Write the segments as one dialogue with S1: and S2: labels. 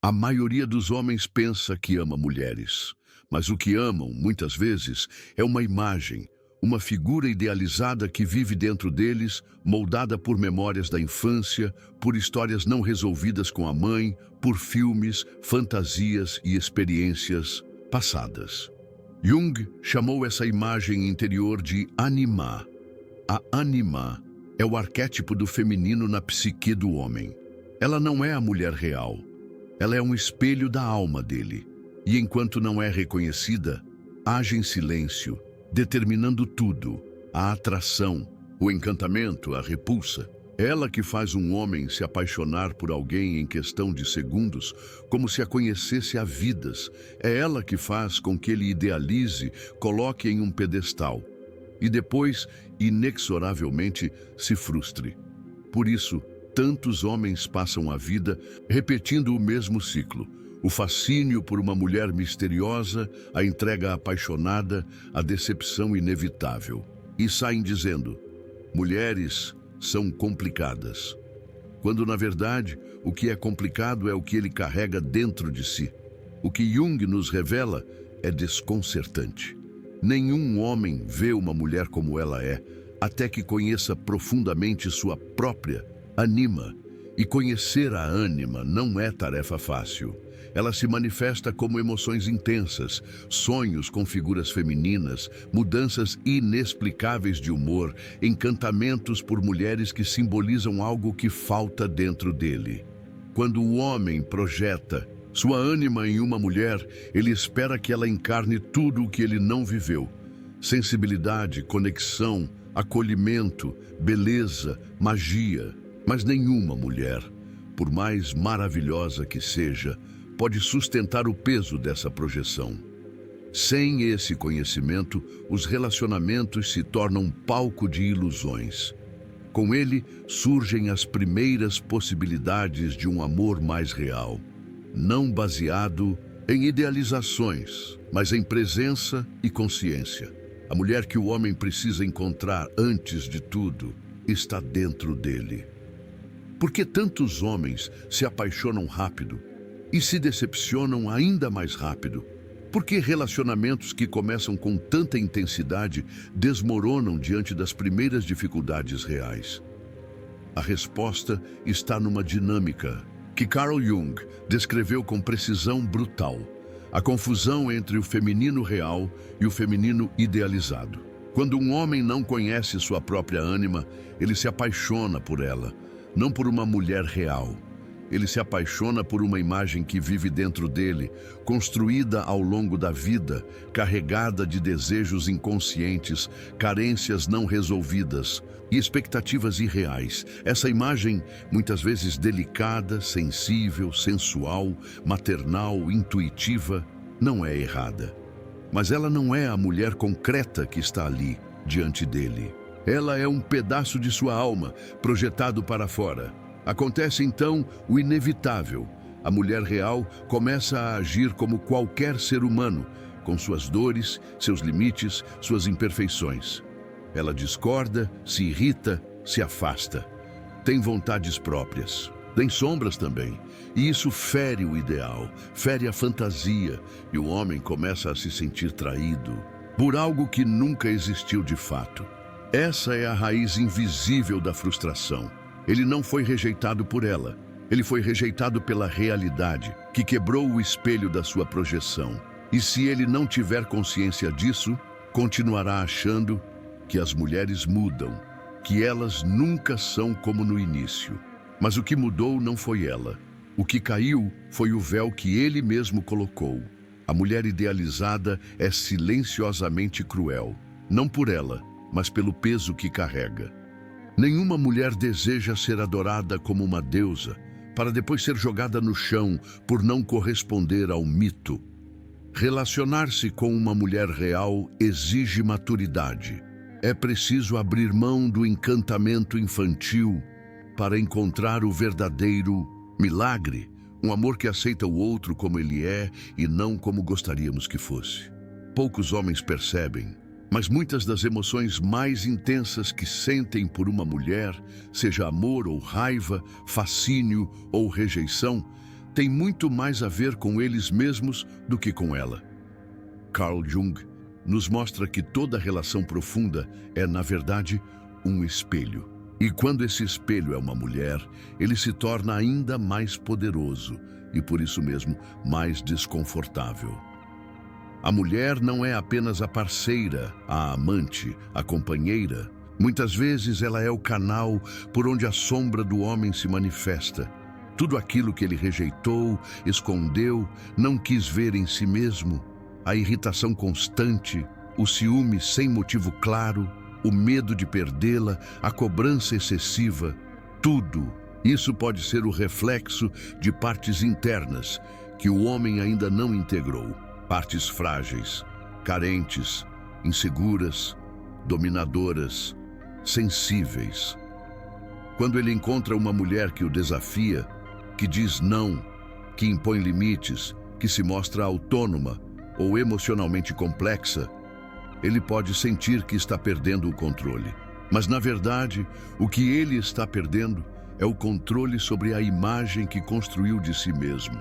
S1: A maioria dos homens pensa que ama mulheres, mas o que amam, muitas vezes, é uma imagem, uma figura idealizada que vive dentro deles, moldada por memórias da infância, por histórias não resolvidas com a mãe, por filmes, fantasias e experiências passadas. Jung chamou essa imagem interior de anima. A anima é o arquétipo do feminino na psique do homem. Ela não é a mulher real. Ela é um espelho da alma dele. E enquanto não é reconhecida, age em silêncio, determinando tudo: a atração, o encantamento, a repulsa. É ela que faz um homem se apaixonar por alguém em questão de segundos, como se a conhecesse há vidas. É ela que faz com que ele idealize, coloque em um pedestal e depois, inexoravelmente, se frustre. Por isso, tantos homens passam a vida repetindo o mesmo ciclo: o fascínio por uma mulher misteriosa, a entrega apaixonada, a decepção inevitável. E saem dizendo: mulheres são complicadas. Quando, na verdade, o que é complicado é o que ele carrega dentro de si. O que Jung nos revela é desconcertante. Nenhum homem vê uma mulher como ela é, até que conheça profundamente sua própria anima. E conhecer a ânima não é tarefa fácil. Ela se manifesta como emoções intensas, sonhos com figuras femininas, mudanças inexplicáveis de humor, encantamentos por mulheres que simbolizam algo que falta dentro dele. Quando o homem projeta sua ânima em uma mulher, ele espera que ela encarne tudo o que ele não viveu: sensibilidade, conexão, acolhimento, beleza, magia. Mas nenhuma mulher, por mais maravilhosa que seja, pode sustentar o peso dessa projeção. Sem esse conhecimento, os relacionamentos se tornam palco de ilusões. Com ele, surgem as primeiras possibilidades de um amor mais real, não baseado em idealizações, mas em presença e consciência. A mulher que o homem precisa encontrar antes de tudo está dentro dele. Por que tantos homens se apaixonam rápido e se decepcionam ainda mais rápido? Por que relacionamentos que começam com tanta intensidade desmoronam diante das primeiras dificuldades reais? A resposta está numa dinâmica que Carl Jung descreveu com precisão brutal: a confusão entre o feminino real e o feminino idealizado. Quando um homem não conhece sua própria ânima, ele se apaixona por ela, não por uma mulher real. Ele se apaixona por uma imagem que vive dentro dele, construída ao longo da vida, carregada de desejos inconscientes, carências não resolvidas e expectativas irreais. Essa imagem, muitas vezes delicada, sensível, sensual, maternal, intuitiva, não é errada. Mas ela não é a mulher concreta que está ali, diante dele. Ela é um pedaço de sua alma, projetado para fora. Acontece então o inevitável. A mulher real começa a agir como qualquer ser humano, com suas dores, seus limites, suas imperfeições. Ela discorda, se irrita, se afasta. Tem vontades próprias, tem sombras também. E isso fere o ideal, fere a fantasia, e o homem começa a se sentir traído por algo que nunca existiu de fato. Essa é a raiz invisível da frustração. Ele não foi rejeitado por ela. Ele foi rejeitado pela realidade, que quebrou o espelho da sua projeção. E se ele não tiver consciência disso, continuará achando que as mulheres mudam, que elas nunca são como no início. Mas o que mudou não foi ela. O que caiu foi o véu que ele mesmo colocou. A mulher idealizada é silenciosamente cruel, não por ela, mas pelo peso que carrega. Nenhuma mulher deseja ser adorada como uma deusa, para depois ser jogada no chão por não corresponder ao mito. Relacionar-se com uma mulher real exige maturidade. É preciso abrir mão do encantamento infantil para encontrar o verdadeiro milagre, um amor que aceita o outro como ele é e não como gostaríamos que fosse. Poucos homens percebem, mas muitas das emoções mais intensas que sentem por uma mulher, seja amor ou raiva, fascínio ou rejeição, tem muito mais a ver com eles mesmos do que com ela. Carl Jung nos mostra que toda relação profunda é, na verdade, um espelho. E quando esse espelho é uma mulher, ele se torna ainda mais poderoso e, por isso mesmo, mais desconfortável. A mulher não é apenas a parceira, a amante, a companheira. Muitas vezes ela é o canal por onde a sombra do homem se manifesta. Tudo aquilo que ele rejeitou, escondeu, não quis ver em si mesmo. A irritação constante, o ciúme sem motivo claro, o medo de perdê-la, a cobrança excessiva, tudo isso pode ser o reflexo de partes internas que o homem ainda não integrou. Partes frágeis, carentes, inseguras, dominadoras, sensíveis. Quando ele encontra uma mulher que o desafia, que diz não, que impõe limites, que se mostra autônoma ou emocionalmente complexa, ele pode sentir que está perdendo o controle. Mas, na verdade, o que ele está perdendo é o controle sobre a imagem que construiu de si mesmo.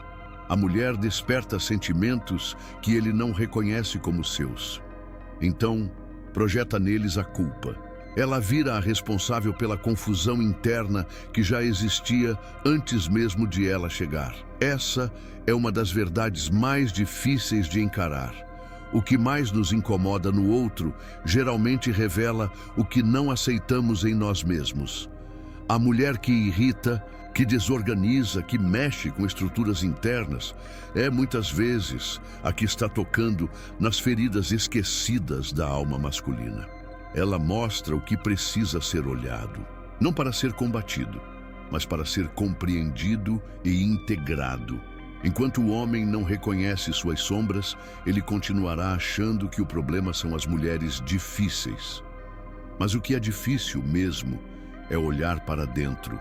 S1: A mulher desperta sentimentos que ele não reconhece como seus. Então, projeta neles a culpa. Ela vira a responsável pela confusão interna que já existia antes mesmo de ela chegar. Essa é uma das verdades mais difíceis de encarar. O que mais nos incomoda no outro geralmente revela o que não aceitamos em nós mesmos. A mulher que irrita, que desorganiza, que mexe com estruturas internas, é muitas vezes a que está tocando nas feridas esquecidas da alma masculina. Ela mostra o que precisa ser olhado, não para ser combatido, mas para ser compreendido e integrado. Enquanto o homem não reconhece suas sombras, ele continuará achando que o problema são as mulheres difíceis. Mas o que é difícil mesmo é olhar para dentro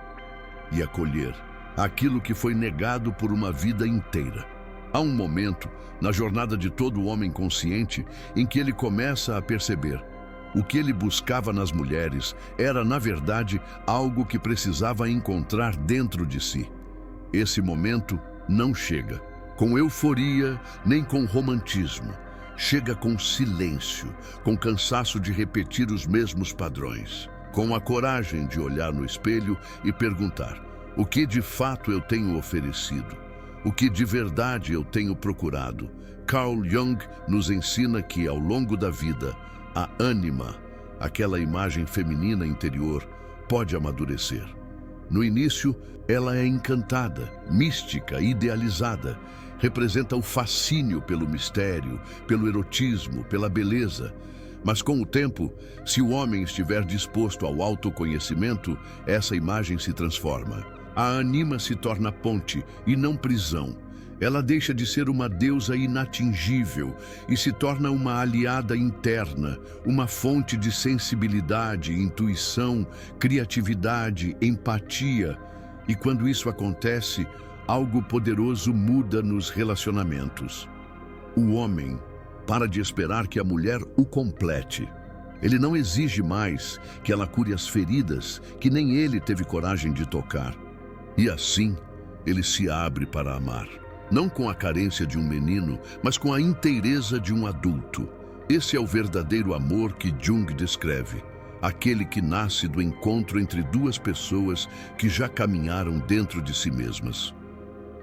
S1: e acolher aquilo que foi negado por uma vida inteira. Há um momento na jornada de todo homem consciente em que ele começa a perceber o que ele buscava nas mulheres era, na verdade, algo que precisava encontrar dentro de si. Esse momento não chega com euforia nem com romantismo. Chega com silêncio, com cansaço de repetir os mesmos padrões, com a coragem de olhar no espelho e perguntar: o que de fato eu tenho oferecido? O que de verdade eu tenho procurado? Carl Jung nos ensina que, ao longo da vida, a ânima, aquela imagem feminina interior, pode amadurecer. No início, ela é encantada, mística, idealizada. Representa o fascínio pelo mistério, pelo erotismo, pela beleza. Mas com o tempo, se o homem estiver disposto ao autoconhecimento, essa imagem se transforma. A ânima se torna ponte e não prisão. Ela deixa de ser uma deusa inatingível e se torna uma aliada interna, uma fonte de sensibilidade, intuição, criatividade, empatia. E quando isso acontece, algo poderoso muda nos relacionamentos. O homem para de esperar que a mulher o complete. Ele não exige mais que ela cure as feridas que nem ele teve coragem de tocar. E assim, ele se abre para amar. Não com a carência de um menino, mas com a inteireza de um adulto. Esse é o verdadeiro amor que Jung descreve. Aquele que nasce do encontro entre duas pessoas que já caminharam dentro de si mesmas.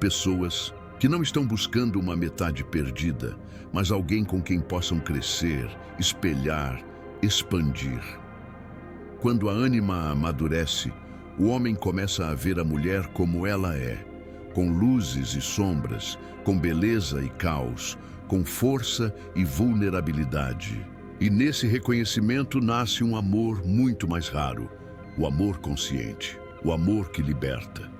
S1: Pessoas que não estão buscando uma metade perdida, mas alguém com quem possam crescer, espelhar, expandir. Quando a ânima amadurece, o homem começa a ver a mulher como ela é, com luzes e sombras, com beleza e caos, com força e vulnerabilidade. E nesse reconhecimento nasce um amor muito mais raro, o amor consciente, o amor que liberta.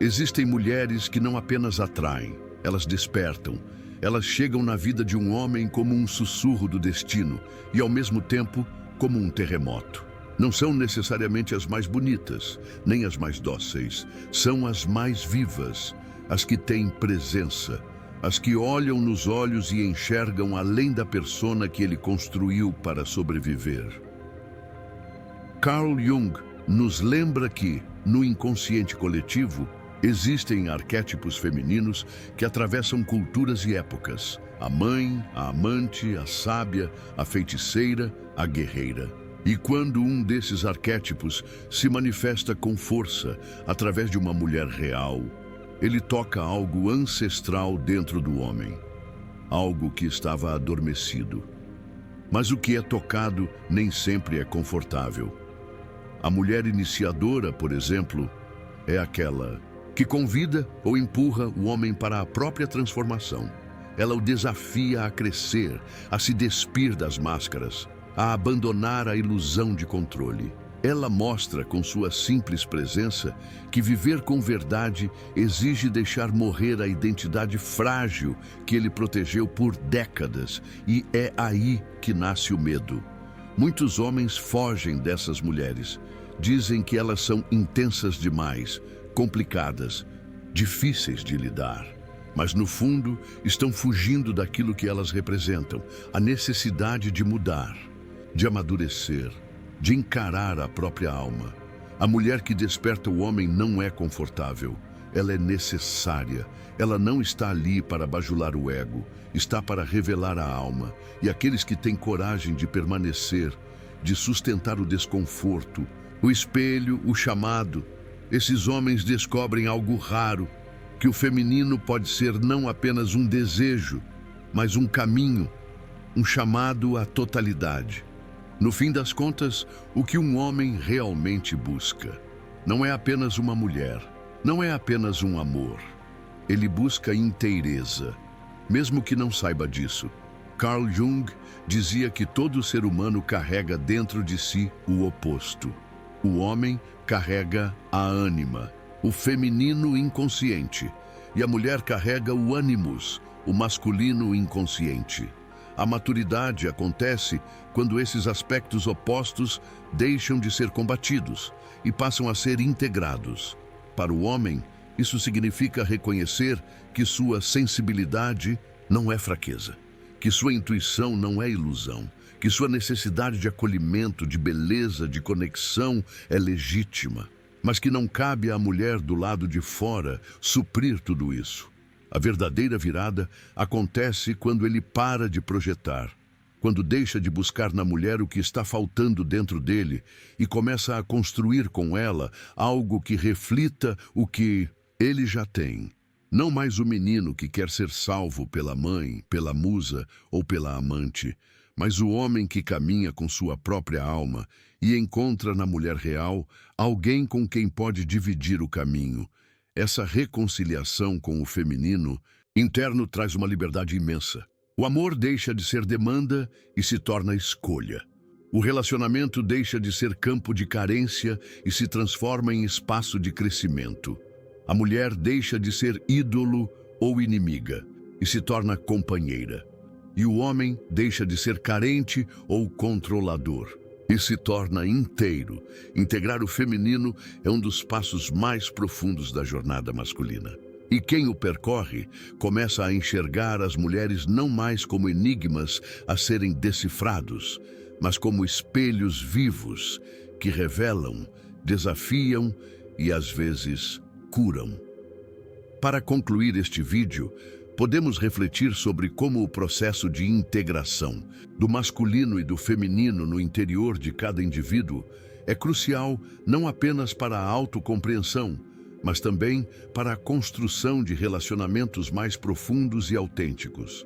S1: Existem mulheres que não apenas atraem, elas despertam. Elas chegam na vida de um homem como um sussurro do destino e, ao mesmo tempo, como um terremoto. Não são necessariamente as mais bonitas, nem as mais dóceis. São as mais vivas, as que têm presença, as que olham nos olhos e enxergam além da persona que ele construiu para sobreviver. Carl Jung nos lembra que, no inconsciente coletivo, Existem arquétipos femininos que atravessam culturas e épocas. A mãe, a amante, a sábia, a feiticeira, a guerreira. E quando um desses arquétipos se manifesta com força através de uma mulher real, ele toca algo ancestral dentro do homem, algo que estava adormecido. Mas o que é tocado nem sempre é confortável. A mulher iniciadora, por exemplo, é aquela que convida ou empurra o homem para a própria transformação. Ela o desafia a crescer, a se despir das máscaras, a abandonar a ilusão de controle. Ela mostra com sua simples presença que viver com verdade exige deixar morrer a identidade frágil que ele protegeu por décadas, e é aí que nasce o medo. Muitos homens fogem dessas mulheres. Dizem que elas são intensas demais, complicadas, difíceis de lidar. Mas no fundo estão fugindo daquilo que elas representam, a necessidade de mudar, de amadurecer, de encarar a própria alma. A mulher que desperta o homem não é confortável, ela é necessária. Ela não está ali para bajular o ego, está para revelar a alma. E aqueles que têm coragem de permanecer, de sustentar o desconforto, o espelho, o chamado, esses homens descobrem algo raro, que o feminino pode ser não apenas um desejo, mas um caminho, um chamado à totalidade. No fim das contas, o que um homem realmente busca não é apenas uma mulher, não é apenas um amor. Ele busca inteireza, mesmo que não saiba disso. Carl Jung dizia que todo ser humano carrega dentro de si o oposto. O homem carrega a ânima, o feminino inconsciente, e a mulher carrega o ânimos, o masculino inconsciente. A maturidade acontece quando esses aspectos opostos deixam de ser combatidos e passam a ser integrados. Para o homem, isso significa reconhecer que sua sensibilidade não é fraqueza, que sua intuição não é ilusão, que sua necessidade de acolhimento, de beleza, de conexão é legítima, mas que não cabe à mulher do lado de fora suprir tudo isso. A verdadeira virada acontece quando ele para de projetar, quando deixa de buscar na mulher o que está faltando dentro dele e começa a construir com ela algo que reflita o que ele já tem. Não mais o menino que quer ser salvo pela mãe, pela musa ou pela amante, mas o homem que caminha com sua própria alma e encontra na mulher real alguém com quem pode dividir o caminho. Essa reconciliação com o feminino interno traz uma liberdade imensa. O amor deixa de ser demanda e se torna escolha. O relacionamento deixa de ser campo de carência e se transforma em espaço de crescimento. A mulher deixa de ser ídolo ou inimiga e se torna companheira. E o homem deixa de ser carente ou controlador e se torna inteiro. Integrar o feminino é um dos passos mais profundos da jornada masculina. E quem o percorre começa a enxergar as mulheres não mais como enigmas a serem decifrados, mas como espelhos vivos que revelam, desafiam e às vezes curam. Para concluir este vídeo, podemos refletir sobre como o processo de integração do masculino e do feminino no interior de cada indivíduo é crucial não apenas para a autocompreensão, mas também para a construção de relacionamentos mais profundos e autênticos.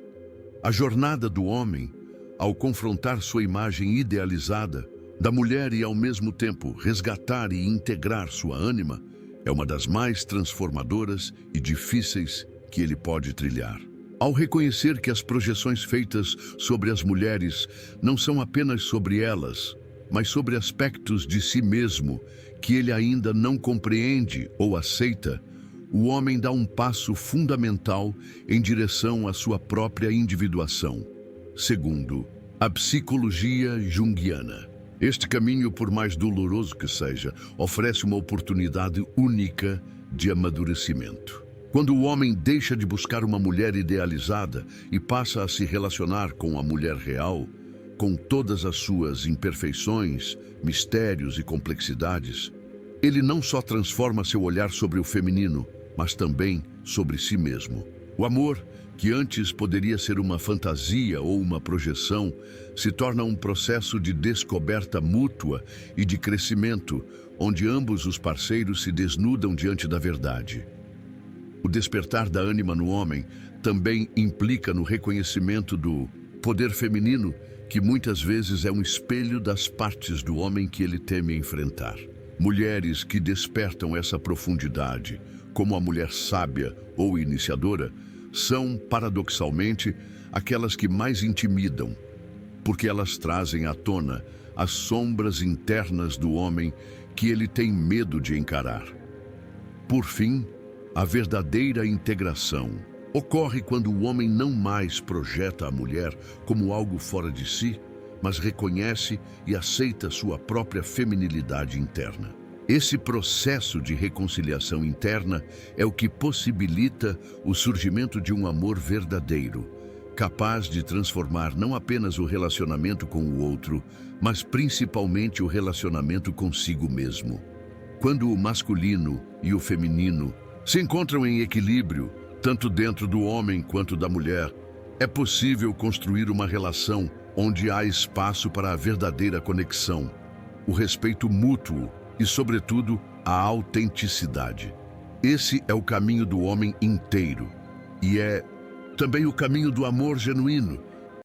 S1: A jornada do homem, ao confrontar sua imagem idealizada, da mulher e ao mesmo tempo resgatar e integrar sua ânima, é uma das mais transformadoras e difíceis que ele pode trilhar. Ao reconhecer que as projeções feitas sobre as mulheres não são apenas sobre elas, mas sobre aspectos de si mesmo que ele ainda não compreende ou aceita, o homem dá um passo fundamental em direção à sua própria individuação. Segundo, a psicologia junguiana. Este caminho, por mais doloroso que seja, oferece uma oportunidade única de amadurecimento. Quando o homem deixa de buscar uma mulher idealizada e passa a se relacionar com a mulher real, com todas as suas imperfeições, mistérios e complexidades, ele não só transforma seu olhar sobre o feminino, mas também sobre si mesmo. O amor, que antes poderia ser uma fantasia ou uma projeção, se torna um processo de descoberta mútua e de crescimento, onde ambos os parceiros se desnudam diante da verdade. O despertar da ânima no homem também implica no reconhecimento do poder feminino, que muitas vezes é um espelho das partes do homem que ele teme enfrentar. Mulheres que despertam essa profundidade, como a mulher sábia ou iniciadora, são, paradoxalmente, aquelas que mais intimidam, porque elas trazem à tona as sombras internas do homem que ele tem medo de encarar. Por fim, a verdadeira integração ocorre quando o homem não mais projeta a mulher como algo fora de si, mas reconhece e aceita sua própria feminilidade interna. Esse processo de reconciliação interna é o que possibilita o surgimento de um amor verdadeiro, capaz de transformar não apenas o relacionamento com o outro, mas principalmente o relacionamento consigo mesmo. Quando o masculino e o feminino se encontram em equilíbrio, tanto dentro do homem quanto da mulher, é possível construir uma relação onde há espaço para a verdadeira conexão, o respeito mútuo e, sobretudo, a autenticidade. Esse é o caminho do homem inteiro e é também o caminho do amor genuíno,